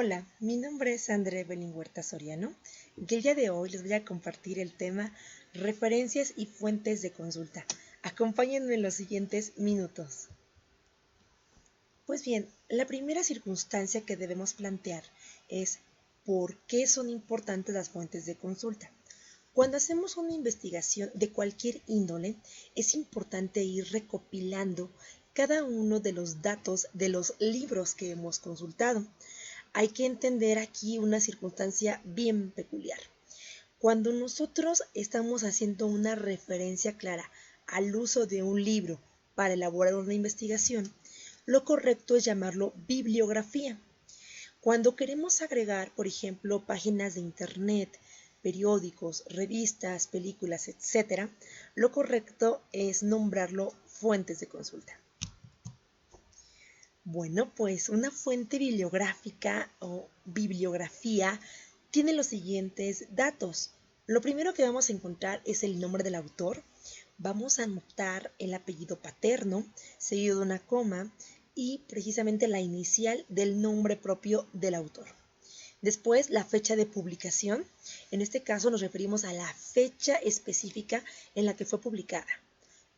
Hola, mi nombre es André Belín Huerta Soriano y el día de hoy les voy a compartir el tema referencias y fuentes de consulta. Acompáñenme en los siguientes minutos. Pues bien, la primera circunstancia que debemos plantear es ¿por qué son importantes las fuentes de consulta? Cuando hacemos una investigación de cualquier índole, es importante ir recopilando cada uno de los datos de los libros que hemos consultado. Hay que entender aquí una circunstancia bien peculiar. Cuando nosotros estamos haciendo una referencia clara al uso de un libro para elaborar una investigación, lo correcto es llamarlo bibliografía. Cuando queremos agregar, por ejemplo, páginas de internet, periódicos, revistas, películas, etc., lo correcto es nombrarlo fuentes de consulta. Bueno, pues una fuente bibliográfica o bibliografía tiene los siguientes datos. Lo primero que vamos a encontrar es el nombre del autor. Vamos a anotar el apellido paterno, seguido de una coma, y precisamente la inicial del nombre propio del autor. Después, la fecha de publicación. En este caso nos referimos a la fecha específica en la que fue publicada.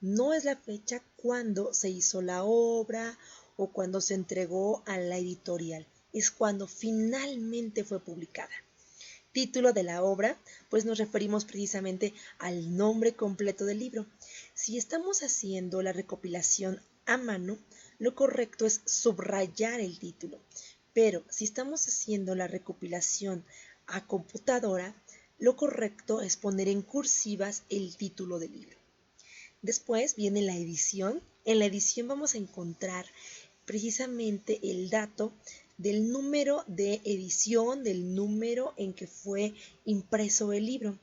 No es la fecha cuando se hizo la obra o cuando se entregó a la editorial. Es cuando finalmente fue publicada. Título de la obra, pues nos referimos precisamente al nombre completo del libro. Si estamos haciendo la recopilación a mano, lo correcto es subrayar el título. Pero si estamos haciendo la recopilación a computadora, lo correcto es poner en cursivas el título del libro. Después viene la edición. En la edición vamos a encontrar precisamente el dato del número de edición, del número en que fue impreso el libro.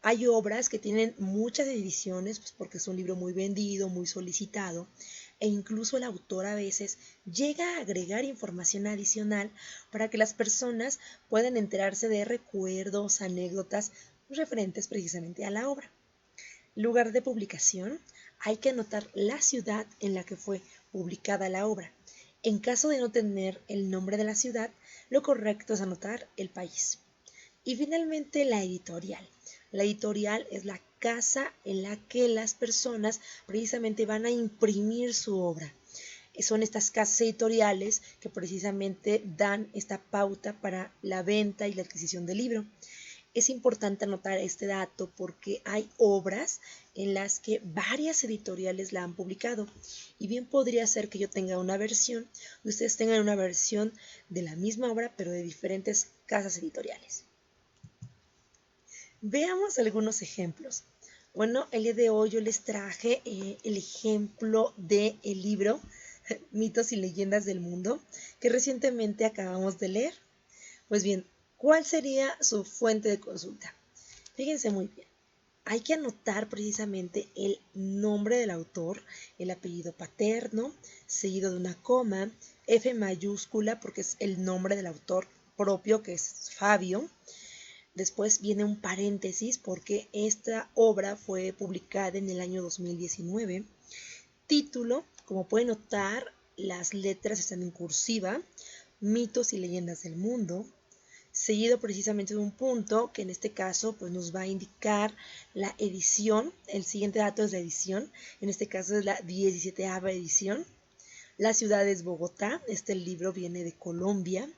Hay obras que tienen muchas ediciones, pues porque es un libro muy vendido, muy solicitado, e incluso el autor a veces llega a agregar información adicional para que las personas puedan enterarse de recuerdos, anécdotas referentes precisamente a la obra. Lugar de publicación, hay que anotar la ciudad en la que fue publicada la obra. En caso de no tener el nombre de la ciudad, lo correcto es anotar el país. Y finalmente la editorial. La editorial es la casa en la que las personas precisamente van a imprimir su obra. Son estas casas editoriales que precisamente dan esta pauta para la venta y la adquisición del libro. Es importante anotar este dato porque hay obras en las que varias editoriales la han publicado y bien podría ser que yo tenga una versión y ustedes tengan una versión de la misma obra pero de diferentes casas editoriales. Veamos algunos ejemplos. Bueno, el día de hoy yo les traje el ejemplo del libro Mitos y Leyendas del Mundo que recientemente acabamos de leer. Pues bien, ¿cuál sería su fuente de consulta? Fíjense muy bien. Hay que anotar precisamente el nombre del autor, el apellido paterno, seguido de una coma, F mayúscula porque es el nombre del autor propio que es Fabio. Después viene un paréntesis porque esta obra fue publicada en el año 2019. Título, como pueden notar, las letras están en cursiva, Mitos y Leyendas del Mundo, seguido precisamente de un punto que en este caso pues nos va a indicar la edición. El siguiente dato es la edición, en este caso es la 17ª edición. La ciudad es Bogotá, este libro viene de Colombia,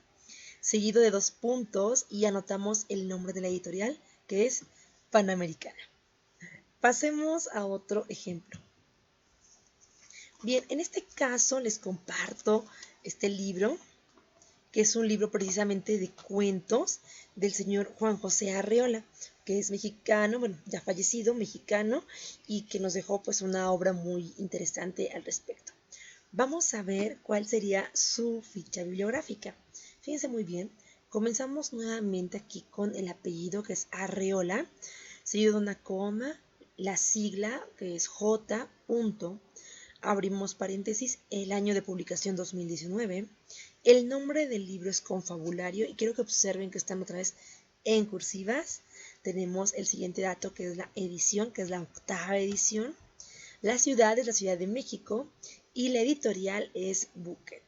seguido de 2 puntos y anotamos el nombre de la editorial que es Panamericana. Pasemos a otro ejemplo. Bien, en este caso les comparto este libro que es un libro precisamente de cuentos del señor Juan José Arreola, que es mexicano, bueno, ya fallecido, mexicano, y que nos dejó pues una obra muy interesante al respecto. Vamos a ver cuál sería su ficha bibliográfica. Fíjense muy bien, comenzamos nuevamente aquí con el apellido que es Arreola, seguido de una coma, la sigla que es J. Abrimos paréntesis, el año de publicación 2019. El nombre del libro es Confabulario y quiero que observen que están otra vez en cursivas. Tenemos el siguiente dato que es la edición, que es la 8ª edición. La ciudad es la Ciudad de México y la editorial es Bucket.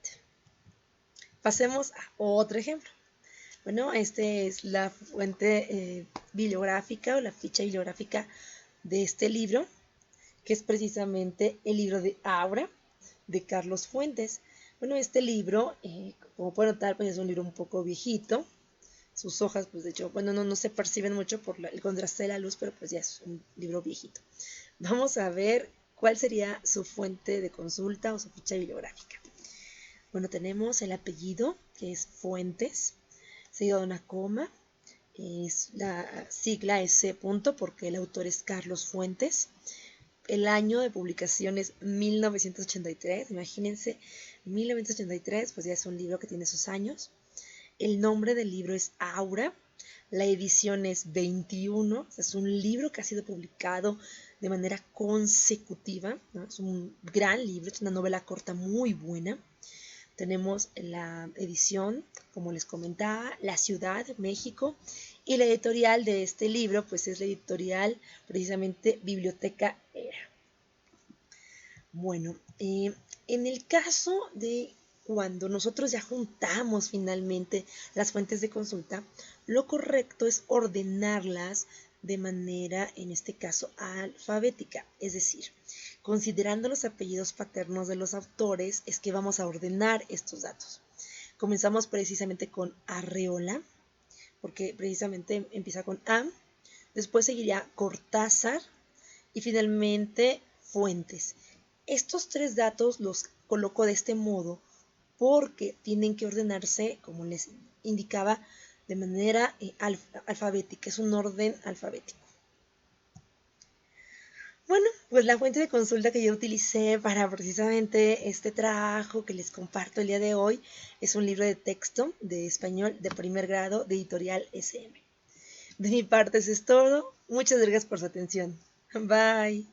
Pasemos a otro ejemplo. Bueno, esta es la fuente bibliográfica o la ficha bibliográfica de este libro, que es precisamente el libro de Aura de Carlos Fuentes. Bueno, este libro, como pueden notar, pues es un libro un poco viejito. Sus hojas, pues de hecho, bueno, no se perciben mucho por el contraste de la luz, pero pues ya es un libro viejito. Vamos a ver cuál sería su fuente de consulta o su ficha bibliográfica. Bueno, tenemos el apellido, que es Fuentes, seguido de una coma. La sigla es C. porque el autor es Carlos Fuentes. El año de publicación es 1983. Imagínense, 1983, pues ya es un libro que tiene sus años. El nombre del libro es Aura. La edición es 21. O sea, es un libro que ha sido publicado de manera consecutiva, ¿no? Es un gran libro, es una novela corta muy buena. Tenemos la edición, como les comentaba, La Ciudad, México, y la editorial de este libro, pues es la editorial precisamente Biblioteca Era. Bueno, en el caso de cuando nosotros ya juntamos finalmente las fuentes de consulta, lo correcto es ordenarlas de manera, en este caso, alfabética, es decir, considerando los apellidos paternos de los autores, es que vamos a ordenar estos datos. Comenzamos precisamente con Arreola, porque precisamente empieza con A, después seguiría Cortázar y finalmente Fuentes. Estos tres datos los coloco de este modo porque tienen que ordenarse, como les indicaba, de manera alfabética, es un orden alfabético. Bueno, pues la fuente de consulta que yo utilicé para precisamente este trabajo que les comparto el día de hoy es un libro de texto de español de primer grado de editorial SM. De mi parte eso es todo. Muchas gracias por su atención. Bye.